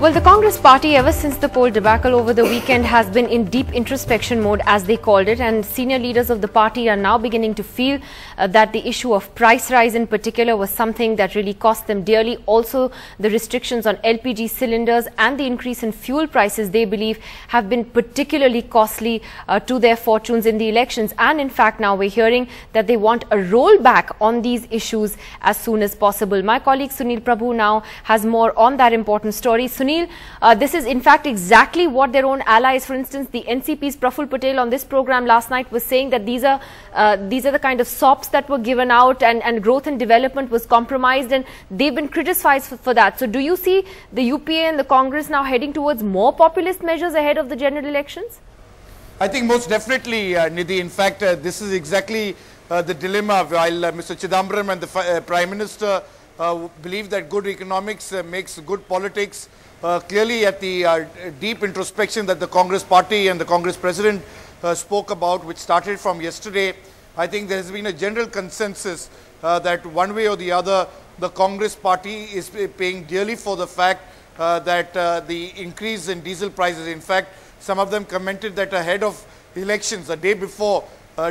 Well, the Congress party, ever since the poll debacle over the weekend, has been in deep introspection mode, as they called it, and senior leaders of the party are now beginning to feel that the issue of price rise in particular was something that really cost them dearly. Also, the restrictions on LPG cylinders and the increase in fuel prices, they believe, have been particularly costly to their fortunes in the elections. And in fact, now we're hearing that they want a rollback on these issues as soon as possible. My colleague Sunil Prabhu now has more on that important story. Sunil, this is in fact exactly what their own allies, for instance, the NCP's Praful Patel on this program last night was saying that these are the kind of SOPs that were given out, and growth and development was compromised, and they've been criticized for that. So do you see the UPA and the Congress now heading towards more populist measures ahead of the general elections? I think most definitely, Nidhi. In fact, this is exactly the dilemma. While Mr. Chidambaram and the Prime Minister believe that good economics makes good politics, clearly at the deep introspection that the Congress party and the Congress president spoke about, which started from yesterday, I think there has been a general consensus that one way or the other, the Congress party is paying dearly for the fact that the increase in diesel prices. In fact, some of them commented that ahead of elections, a day before,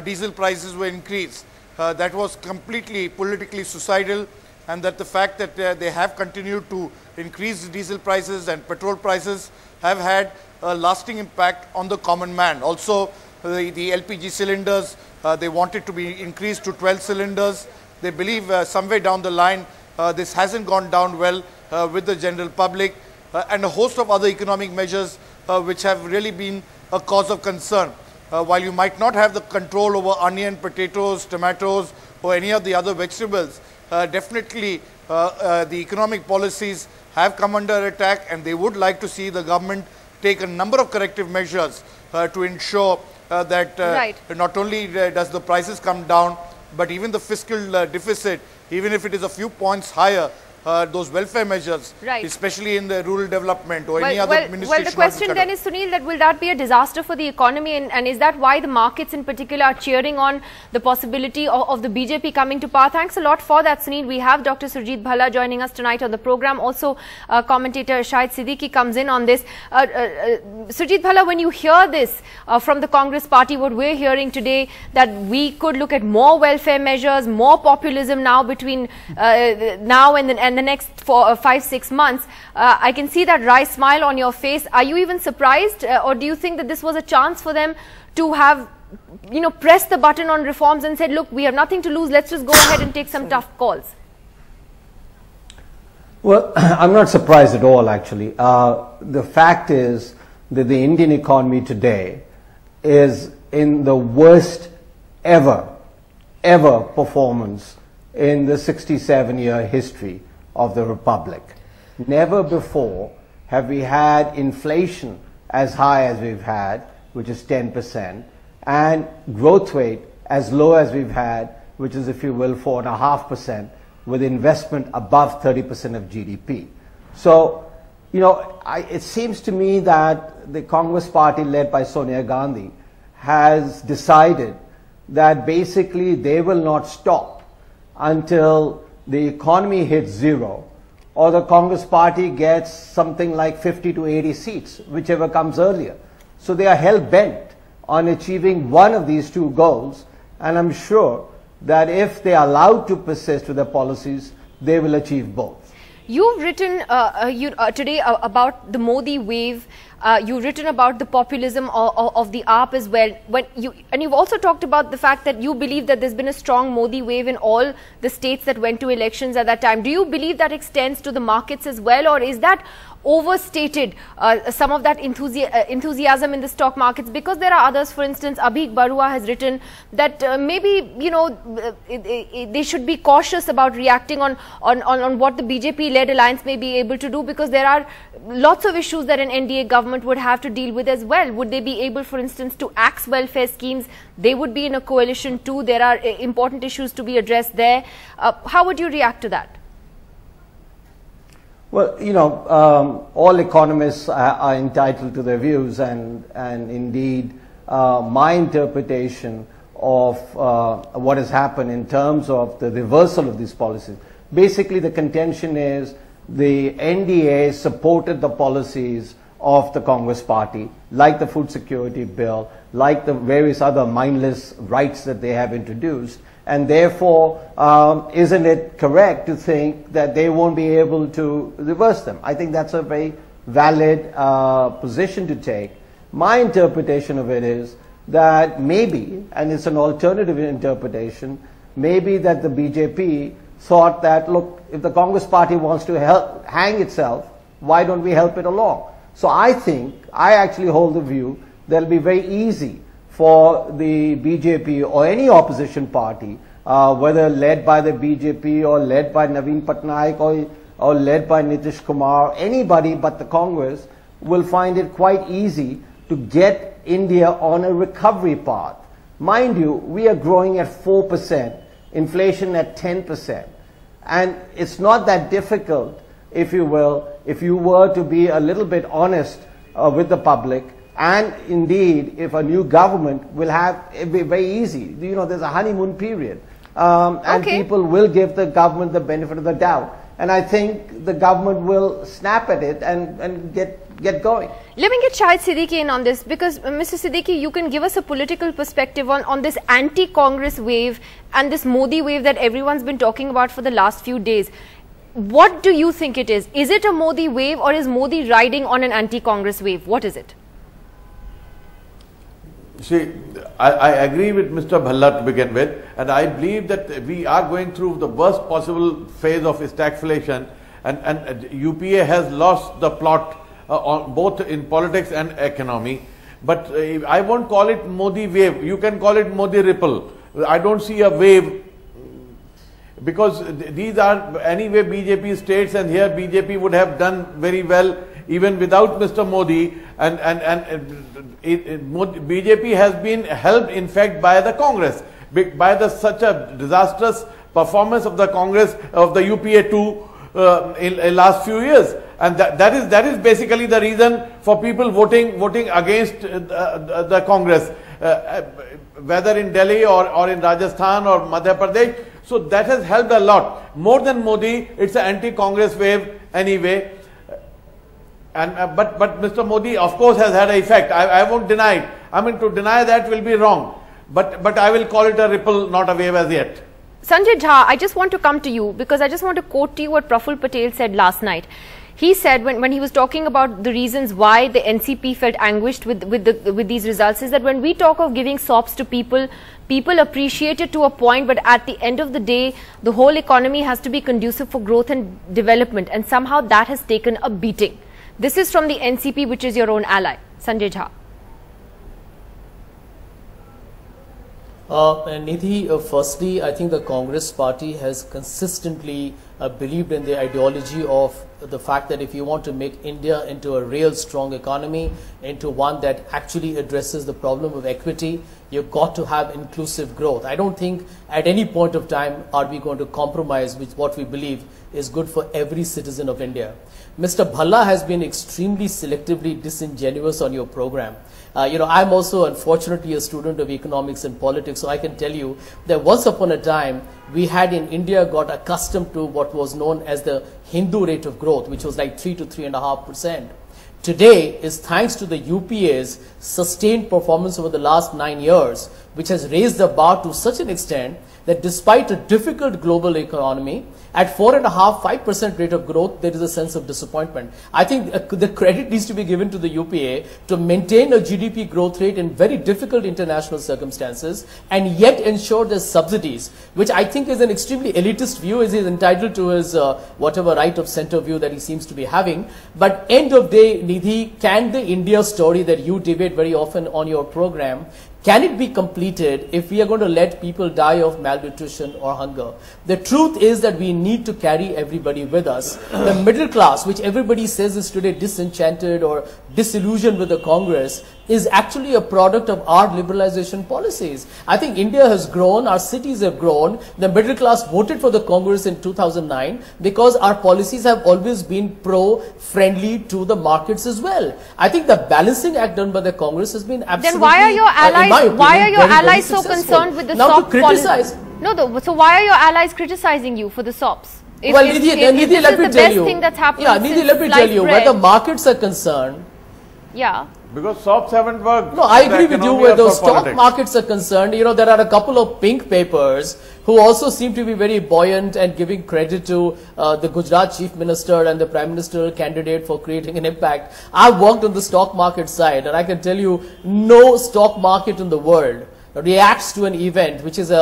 diesel prices were increased. That was completely politically suicidal, and that the fact that they have continued to increase diesel prices and petrol prices have had a lasting impact on the common man. Also, the LPG cylinders, they wanted to be increased to 12 cylinders. They believe somewhere down the line, this hasn't gone down well with the general public, and a host of other economic measures which have really been a cause of concern. While you might not have the control over onion, potatoes, tomatoes, or any of the other vegetables, definitely the economic policies have come under attack, and they would like to see the government take a number of corrective measures to ensure that not only does the prices come down, but even the fiscal deficit, even if it is a few points higher, those welfare measures, especially in the rural development or any other ministry. Well, the question then is, Sunil, that will that be a disaster for the economy, and is that why the markets in particular are cheering on the possibility of the BJP coming to power? Thanks a lot for that, Sunil. We have Dr. Surjit Bhalla joining us tonight on the program. Also, commentator Shahid Siddiqui comes in on this. Surjit Bhalla, when you hear this from the Congress party, what we're hearing today, that we could look at more welfare measures, more populism now between now and the next 5-6 months, I can see that wry smile on your face. Are you even surprised, or do you think that this was a chance for them to have, pressed the button on reforms and said, look, we have nothing to lose, let's just go ahead and take some tough calls? Well, I'm not surprised at all, actually. The fact is that the Indian economy today is in the worst ever performance in the 67-year history of the Republic. Never before have we had inflation as high as we've had, which is 10%, and growth rate as low as we've had, which is, if you will, 4.5%, with investment above 30% of GDP. So, it seems to me that the Congress party, led by Sonia Gandhi, has decided that basically they will not stop until the economy hits zero, or the Congress party gets something like 50 to 80 seats, whichever comes earlier. So they are hell-bent on achieving one of these two goals, and I'm sure that if they are allowed to persist with their policies, they will achieve both. You've written today about the Modi wave. You've written about the populism of the AAP as well. And you've also talked about the fact that you believe that there's been a strong Modi wave in all the states that went to elections at that time. Do you believe that extends to the markets as well, or is that overstated, some of that enthusiasm in the stock markets? Because there are others, for instance, Abhik Barua has written that maybe, they should be cautious about reacting on what the BJP-led alliance may be able to do, because there are lots of issues that an NDA government would have to deal with as well. Would they be able, for instance, to axe welfare schemes? They would be in a coalition too. There are important issues to be addressed there. How would you react to that? Well, all economists are entitled to their views, and indeed my interpretation of what has happened in terms of the reversal of these policies. Basically, the contention is the NDA supported the policies of the Congress party, like the food security bill, like the various other mindless rights that they have introduced. And therefore, isn't it correct to think that they won't be able to reverse them? I think that's a very valid position to take. My interpretation of it is that maybe, and it's an alternative interpretation, maybe that the BJP thought that, look, if the Congress party wants to hang itself, why don't we help it along? So I actually hold the view that it'll be very easy for the BJP or any opposition party, whether led by the BJP or led by Naveen Patnaik or led by Nitish Kumar, anybody but the Congress will find it quite easy to get India on a recovery path. Mind you, we are growing at 4%, inflation at 10%. And it's not that difficult, if you will, if you were to be a little bit honest with the public. And indeed, if a new government will have, it'll be very easy. You know, there's a honeymoon period. And people will give the government the benefit of the doubt. And I think the government will snap at it and get going. Let me get Shahid Siddiqui in on this, because Mr. Siddiqui, you can give us a political perspective on this anti-Congress wave and this Modi wave that everyone's been talking about for the last few days. What do you think it is? Is it a Modi wave, or is Modi riding on an anti-Congress wave? What is it? See, I agree with Mr. Bhalla to begin with, and I believe that we are going through the worst possible phase of stagflation, and UPA has lost the plot on both in politics and economy. But I won't call it Modi wave. You can call it Modi ripple. I don't see a wave, because these are anyway BJP states, and here BJP would have done very well even without Mr. Modi, and BJP has been helped in fact by the Congress, by such a disastrous performance of the Congress, of the UPA too, in last few years. And that is basically the reason for people voting against the Congress, whether in Delhi or in Rajasthan or Madhya Pradesh. So that has helped a lot. More than Modi, it's an anti-Congress wave anyway. And but Mr. Modi, of course, has had an effect. I won't deny it. I mean, to deny that will be wrong. But I will call it a ripple, not a wave as yet. Sanjay Jha, I just want to come to you, because I just want to quote to you what Praful Patel said last night. He said, when he was talking about the reasons why the NCP felt anguished with these results, is that when we talk of giving SOPs to people, people appreciate it to a point, but at the end of the day, the whole economy has to be conducive for growth and development, and somehow that has taken a beating. This is from the NCP, which is your own ally. Sanjay Jha. Nidhi, firstly, I think the Congress party has consistently believed in the ideology of the fact that if you want to make India into a real strong economy, into one that actually addresses the problem of equity, you've got to have inclusive growth. I don't think at any point of time are we going to compromise with what we believe is good for every citizen of India. Mr. Bhalla has been extremely selectively disingenuous on your program. I'm also unfortunately a student of economics and politics, so I can tell you that once upon a time, we had in India got accustomed to what was known as the Hindu rate of growth, which was like 3 to 3.5%. Today is thanks to the UPA's sustained performance over the last 9 years, which has raised the bar to such an extent that despite a difficult global economy, at 4.5–5% rate of growth, there is a sense of disappointment. I think the credit needs to be given to the UPA to maintain a GDP growth rate in very difficult international circumstances and yet ensure there's subsidies, which I think is an extremely elitist view, as he's entitled to his whatever right of center view that he seems to be having. But end of day, Nidhi, can the India story that you debate very often on your program, can it be completed if we are going to let people die of malnutrition or hunger? The truth is that we need to carry everybody with us. The middle class, which everybody says is today disenchanted or disillusioned with the Congress, is actually a product of our liberalization policies. I think India has grown, our cities have grown. The middle class voted for the Congress in 2009 because our policies have always been pro-friendly to the markets as well. I think the balancing act done by the Congress has been absolutely, then why are your allies, so concerned with the now SOP to criticize? So why are your allies criticizing you for the SOPs? Well, Nidhi, let me tell you. Thing that's happened Nidhi, let me tell you, where the markets are concerned. Yeah. Because SOPs haven't worked. No, I agree with you where those stock markets are concerned. You know, there are a couple of pink papers who also seem to be very buoyant and giving credit to the Gujarat Chief Minister and the Prime Minister candidate for creating an impact. I've worked on the stock market side, and I can tell you no stock market in the world reacts to an event which is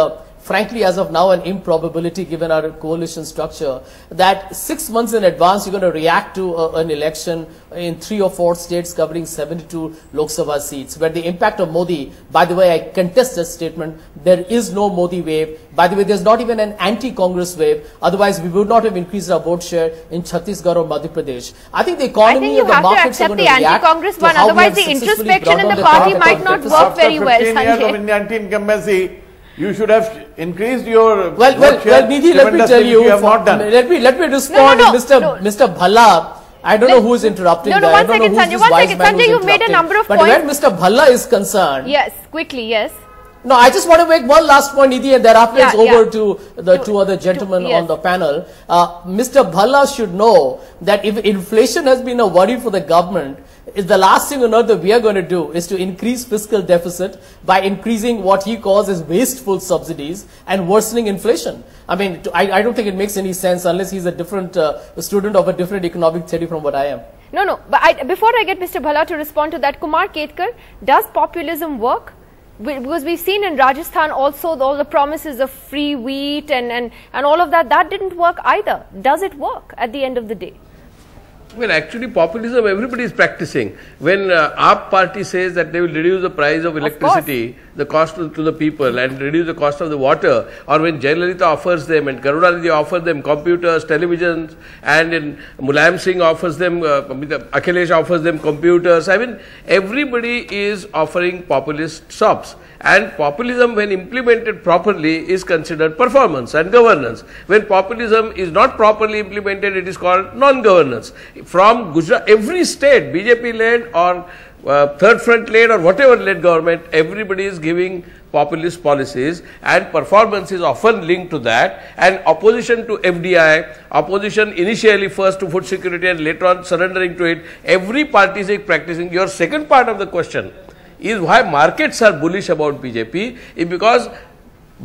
frankly, as of now, an improbability given our coalition structure, that 6 months in advance you're going to react to an election in 3 or 4 states covering 72 Lok Sabha seats, where the impact of Modi, by the way, I contest that statement, there is no Modi wave. By the way, there's not even an anti-Congress wave. Otherwise, we would not have increased our vote share in Chhattisgarh or Madhya Pradesh. I think the economy of the markets are going to react. I think you have to accept the anti-Congress one, otherwise the introspection in the party might not work very well, Sanjay. After 15 years of anti-incumbency, you should have increased your well, Nidhi, let me tell you, let me respond. Mr. Bhalla, I don't know who is interrupting that. One second, Sanjay, you've made a number of points. But where Mr. Bhalla is concerned. Yes, quickly, yes. No, I just want to make one last point, Nidhi, and thereafter it's over to the two other gentlemen on the panel. Mr. Bhalla should know that if inflation has been a worry for the government, the last thing on earth that we are going to do is to increase fiscal deficit by increasing what he calls as wasteful subsidies and worsening inflation. I mean, I don't think it makes any sense unless he's a different student of a different economic theory from what I am. No, but before I get Mr. Bhalla to respond to that, Kumar Ketkar, does populism work? Because we've seen in Rajasthan also all the promises of free wheat and all of that didn't work either. Does it work at the end of the day? Well, actually populism everybody is practicing. When AAP party says that they will reduce the price of electricity, the cost to the people, and reduce the cost of the water, or when Jayalalitha offers them and Karunanidhi offers them computers, televisions, and in Mulayam Singh offers them, Akhilesh offers them computers, I mean everybody is offering populist shops. And populism, when implemented properly, is considered performance and governance. When populism is not properly implemented, it is called non-governance. From Gujarat, every state, BJP-led or third front-led or whatever-led government, everybody is giving populist policies, and performance is often linked to that. And opposition to FDI, opposition initially first to food security and later on surrendering to it, every party is practicing. Your second part of the question is why markets are bullish about BJP is because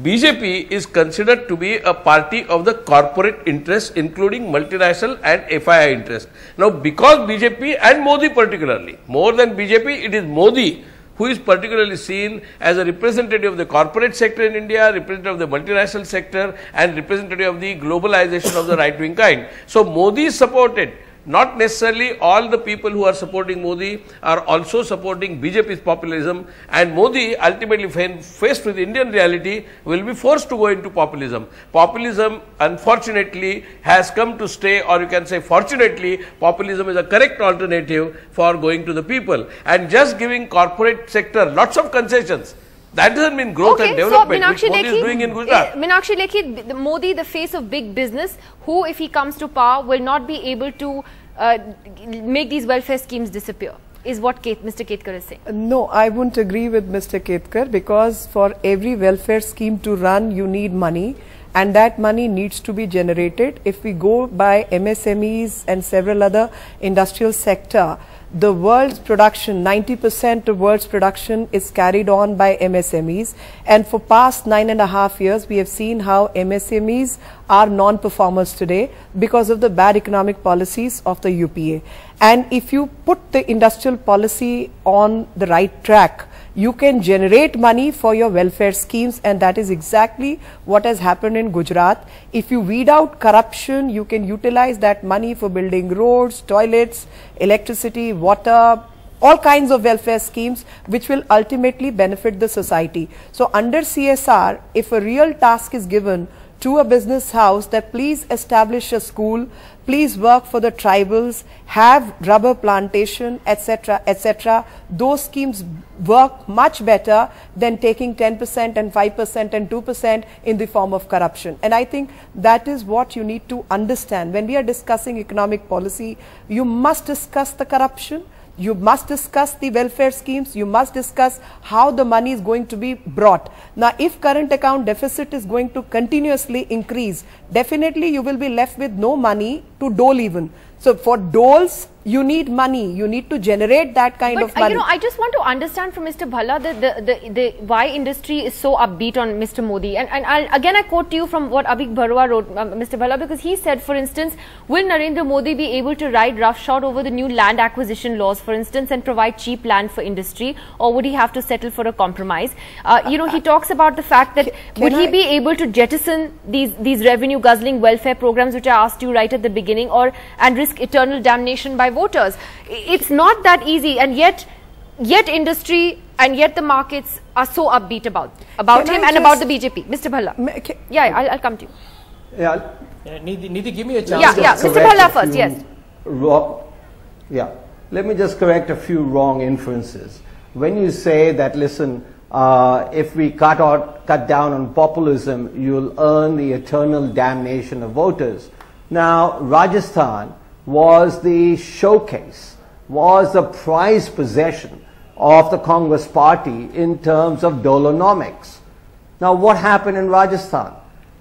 BJP is considered to be a party of the corporate interests, including multinational and FII interests. Now, because BJP and Modi particularly, more than BJP, it is Modi who is particularly seen as a representative of the corporate sector in India, representative of the multinational sector, and representative of the globalization of the right-wing kind. So, Modi is supported. Not necessarily all the people who are supporting Modi are also supporting BJP's populism, and Modi ultimately, when faced with Indian reality, will be forced to go into populism. Populism, unfortunately, has come to stay, or you can say fortunately, populism is a correct alternative for going to the people. And just giving corporate sector lots of concessions, that doesn't mean growth and development, which Modi is doing in Gujarat. Meenakshi Lekhi, Modi, the face of big business, who, if he comes to power, will not be able to make these welfare schemes disappear, is what Mr. Ketkar is saying. No, I wouldn't agree with Mr. Ketkar, because for every welfare scheme to run, you need money, and that money needs to be generated. If we go by MSMEs and several other industrial sector, the world's production, 90% of world's production is carried on by MSMEs, and for past 9.5 years we have seen how MSMEs are non-performers today because of the bad economic policies of the UPA. And if you put the industrial policy on the right track, you can generate money for your welfare schemes, and that is exactly what has happened in Gujarat. If you weed out corruption, you can utilize that money for building roads, toilets, electricity, water, all kinds of welfare schemes which will ultimately benefit the society. So under CSR, if a real task is given to a business house that please establish a school, please work for the tribals, have rubber plantation, etc., etc., those schemes work much better than taking 10% and 5% and 2% in the form of corruption. And I think that is what you need to understand. When we are discussing economic policy, you must discuss the corruption. You must discuss the welfare schemes. You must discuss how the money is going to be brought. Now, if current account deficit is going to continuously increase, definitely you will be left with no money to dole even. So, for doles, you need money. You need to generate that kind of money. You know, I just want to understand from Mr. Bhalla why industry is so upbeat on Mr. Modi. And I quote to you from what Abhik Barua wrote, Mr. Bhalla, because he said, for instance, will Narendra Modi be able to ride roughshod over the new land acquisition laws, for instance, and provide cheap land for industry, or would he have to settle for a compromise? You know, he talks about the fact that would he be able to jettison these revenue guzzling welfare programs, which I asked you right at the beginning, and risk eternal damnation by voters. It's not that easy, and yet industry and yet the markets are so upbeat about him and about the BJP. Mr. Bhalla. Yeah, I'll come to you. Yeah. Nidhi, give me a chance. Yeah, Mr. Bhalla first, yes. Let me just correct a few wrong inferences. When you say that, listen, if we cut down on populism, you'll earn the eternal damnation of voters. Now, Rajasthan was the showcase, was the prized possession of the Congress party in terms of dolonomics. Now, what happened in Rajasthan?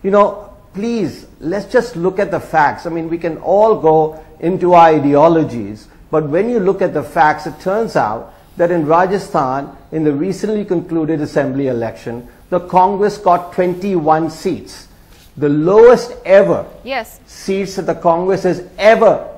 You know, please, let's just look at the facts. I mean, we can all go into our ideologies, but when you look at the facts, it turns out that in Rajasthan, in the recently concluded assembly election, the Congress got 21 seats. The lowest ever seats that the Congress has ever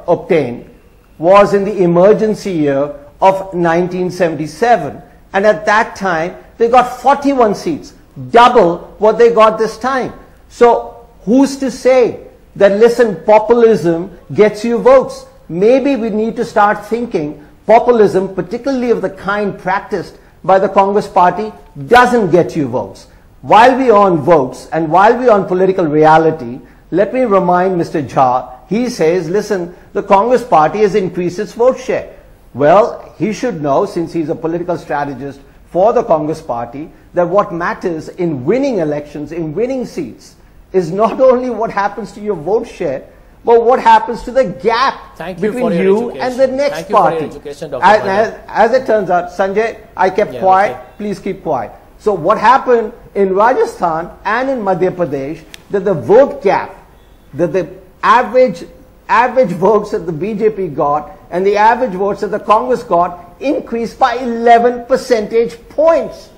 obtained was in the emergency year of 1977. And at that time, they got 41 seats, double what they got this time. So who's to say that, listen, populism gets you votes? Maybe we need to start thinking populism, particularly of the kind practiced by the Congress party, doesn't get you votes. While we're on votes and while we're on political reality, let me remind Mr. Jha, he says, listen, the Congress party has increased its vote share. Well, he should know, since he's a political strategist for the Congress party, that what matters in winning elections, in winning seats, is not only what happens to your vote share, but what happens to the gap between you and the next party. As it turns out, Sanjay, I kept quiet, please keep quiet. So what happened in Rajasthan and in Madhya Pradesh, that the vote gap, that the average votes that the BJP got and the average votes that the Congress got increased by 11 percentage points.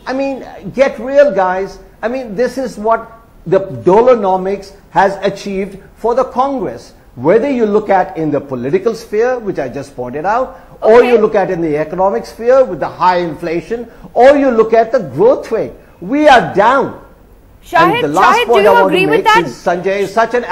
I mean, get real, guys. I mean, this is what the dolonomics has achieved for the Congress. Whether you look at in the political sphere, which I just pointed out, or you look at in the economic sphere with the high inflation, or you look at the growth rate, we are down. Shahid, and the last Shahid, point do you I want agree to with make, that? since Sanjay is such an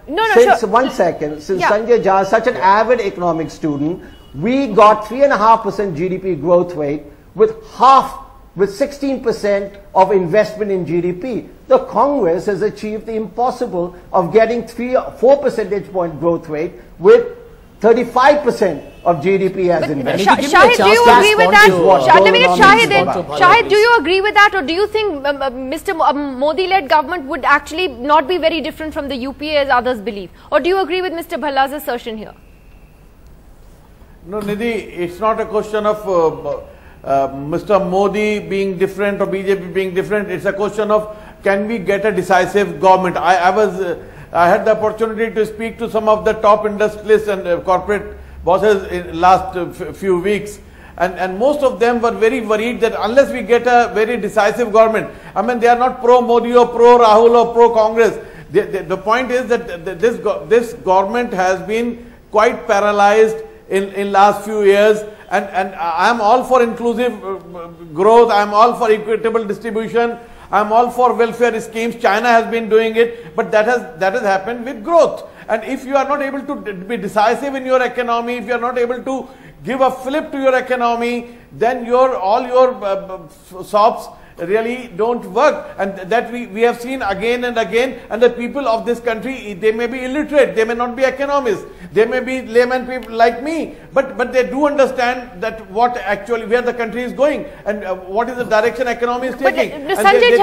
Sanjay Jha is such an avid economic student, we got 3.5% GDP growth rate with 16% of investment in GDP. The Congress has achieved the impossible of getting 4 percentage point growth rate with 35% of GDP as investment. Shahid, do you agree with that? Let me get Shahid in. Shahid, do you agree with that, or do you think Mr. Modi-led government would actually not be very different from the UPA as others believe? Or do you agree with Mr. Bhalla's assertion here? No, Nidhi, it's not a question of Mr. Modi being different or BJP being different. It's a question of, can we get a decisive government? I had the opportunity to speak to some of the top industrialists and corporate bosses in last few weeks, and most of them were very worried that unless we get a very decisive government, I mean, they are not pro-Modi or pro-Rahul or pro-Congress. The point is that this government has been quite paralyzed in last few years, and I am all for inclusive growth, I am all for equitable distribution, I am all for welfare schemes. China has been doing it, but that has happened with growth. And if you are not able to be decisive in your economy, if you are not able to give a flip to your economy, then all your shops really don't work. And that we have seen again and again. And the people of this country, they may be illiterate, they may not be economists, they may be layman people like me, but they do understand that where the country is going and what is the direction economy is taking. Sanjay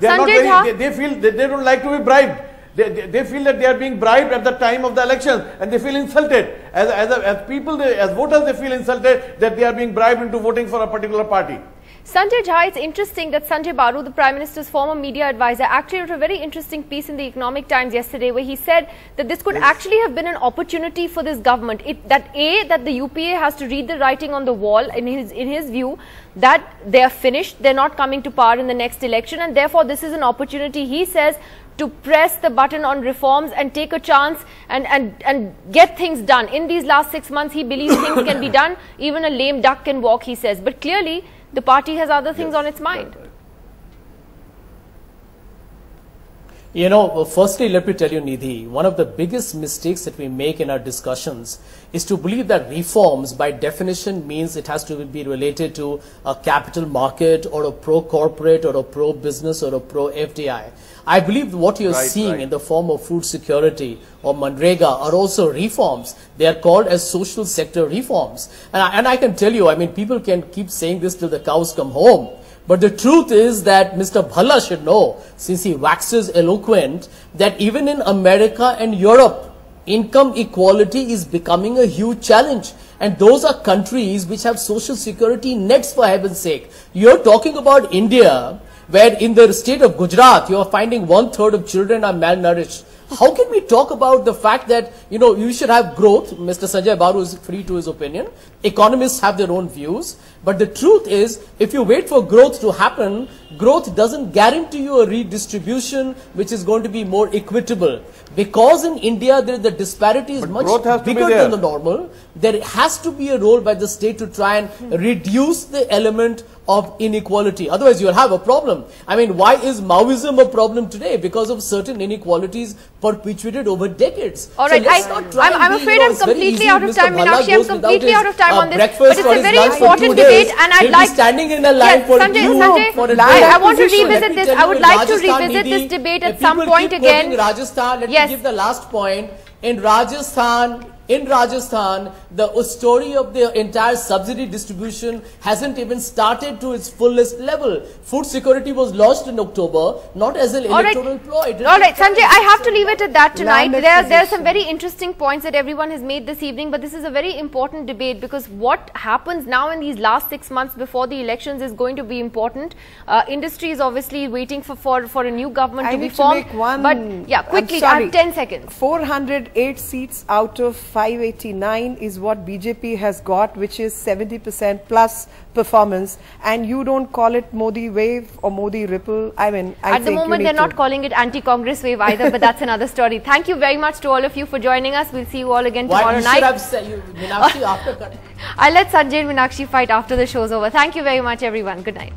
Jha, they feel they don't like to be bribed. They feel that they are being bribed at the time of the elections, and they feel insulted. As people, as voters, they feel insulted that they are being bribed into voting for a particular party. Sanjay Jha, it's interesting that Sanjay Baru, the Prime Minister's former media advisor, actually wrote a very interesting piece in the Economic Times yesterday where he said that this could actually have been an opportunity for this government. That the UPA has to read the writing on the wall in his view, that they are finished, they're not coming to power in the next election, and therefore this is an opportunity, he says, to press the button on reforms and take a chance and get things done. In these last 6 months, he believes things can be done. Even a lame duck can walk, he says. But clearly, the party has other things on its mind. You know, firstly, let me tell you, Nidhi, one of the biggest mistakes that we make in our discussions is to believe that reforms, by definition, means it has to be related to a capital market or a pro-corporate or a pro-business or a pro-FDI. I believe what you're seeing in the form of food security or Manrega are also reforms. They are called as social sector reforms. And I can tell you, I mean, people can keep saying this till the cows come home. But the truth is that Mr. Bhalla should know, since he waxes eloquent, that even in America and Europe, income equality is becoming a huge challenge. And those are countries which have social security nets, for heaven's sake. You're talking about India, where in the state of Gujarat, you are finding 1/3 of children are malnourished. How can we talk about the fact that, you know, you should have growth? Mr. Sanjay Baru is free to his opinion. Economists have their own views. But the truth is, if you wait for growth to happen, growth doesn't guarantee you a redistribution which is going to be more equitable. Because in India, the disparity is much bigger than the normal. There has to be a role by the state to try and reduce the element of inequality. Otherwise, you'll have a problem. I mean, why is Maoism a problem today? Because of certain inequalities perpetuated over decades. All right, I'm afraid I'm completely out of time, Meenakshi. I'm completely out of time on this. But it's a very important debate, and I'd like standing in a line for Sanjay, I want to revisit this. I would like to revisit this debate at some point again. Rajasthan, let me give the last point. In Rajasthan, the story of the entire subsidy distribution hasn't even started to its fullest level. Food security was launched in October, not as an electoral ploy. All right, Sanjay, I have to leave it at that tonight. There are some very interesting points that everyone has made this evening, but this is a very important debate because what happens now in these last 6 months before the elections is going to be important. Industry is obviously waiting for a new government to be formed. But yeah, quickly, I have 10 seconds. 408 seats out of 589 is what BJP has got, which is 70% plus performance, and you don't call it Modi wave or Modi ripple. I mean, at the moment they're not calling it anti-Congress wave either, but that's another story. Thank you very much to all of you for joining us. We'll see you all again tomorrow night. Should have said Meenakshi after cutting. I'll let Sanjay and Meenakshi fight after the show's over. Thank you very much, everyone. Good night.